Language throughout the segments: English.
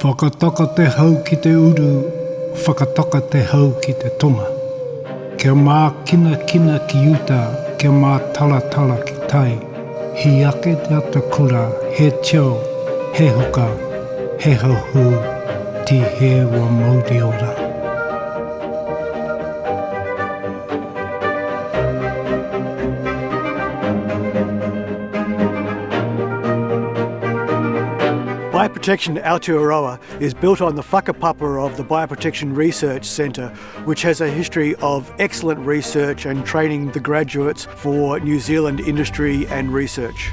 Whakataka te hau ki te uru, whakataka te hau ki te tonga. Kia mā kina kina ki uta, kia mā tala tala ki tai. Hi ake te ata kura, he teo, he huka, he hauhu, ti he wa mauri ora. Bioprotection Aotearoa is built on the whakapapa of the Bioprotection Research Centre, which has a history of excellent research and training the graduates for New Zealand industry and research.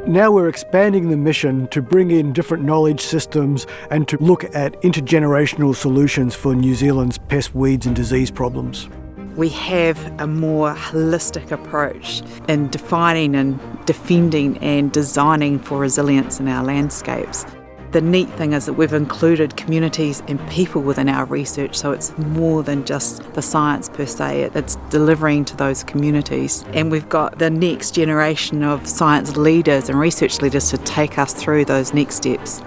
Now we're expanding the mission to bring in different knowledge systems and to look at intergenerational solutions for New Zealand's pest, weeds and disease problems. We have a more holistic approach in defining and defending and designing for resilience in our landscapes. The neat thing is that we've included communities and people within our research, so it's more than just the science per se, it's delivering to those communities. And we've got the next generation of science leaders and research leaders to take us through those next steps.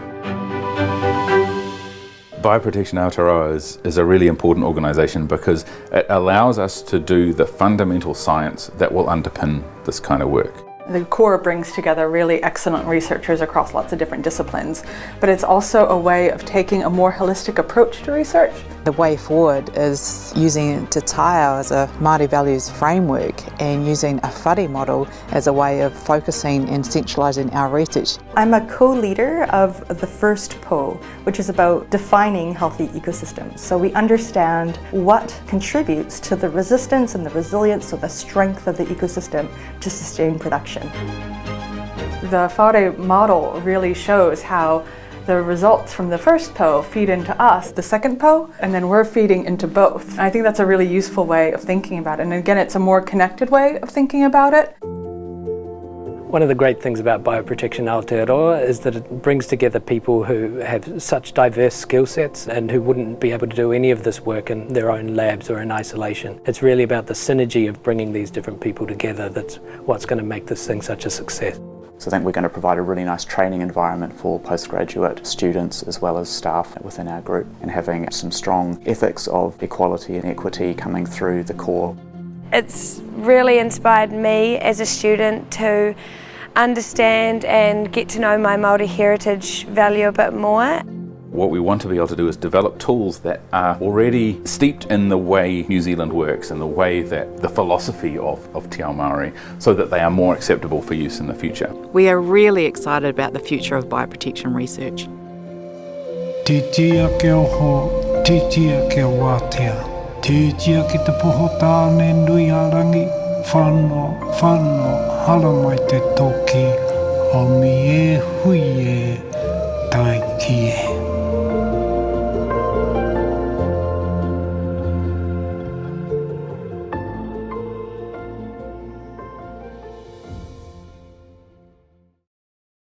Bioprotection Aotearoa is a really important organisation because it allows us to do the fundamental science that will underpin this kind of work. The core brings together really excellent researchers across lots of different disciplines, but it's also a way of taking a more holistic approach to research. The way forward is using Te Taio as a Māori values framework and using a whare model as a way of focusing and centralising our research. I'm a co-leader of the first PO, which is about defining healthy ecosystems. So we understand what contributes to the resistance and the resilience, or the strength of the ecosystem to sustain production. The whare model really shows how the results from the first PO feed into us, the second PO, and then we're feeding into both. And I think that's a really useful way of thinking about it. And again, it's a more connected way of thinking about it. One of the great things about Bioprotection Aotearoa is that it brings together people who have such diverse skill sets and who wouldn't be able to do any of this work in their own labs or in isolation. It's really about the synergy of bringing these different people together that's what's going to make this thing such a success. So I think we're going to provide a really nice training environment for postgraduate students as well as staff within our group, and having some strong ethics of equality and equity coming through the core. It's really inspired me as a student to understand and get to know my Māori heritage value a bit more. What we want to be able to do is develop tools that are already steeped in the way New Zealand works and the way that the philosophy of Te Ao Māori, so that they are more acceptable for use in the future. We are really excited about the future of bioprotection research. Te tia ke oho, te tia ke wātea. Te tia ki te poho tāne nui a rangi, whānau, hala mai te toki, o mi e hui e tai ki e.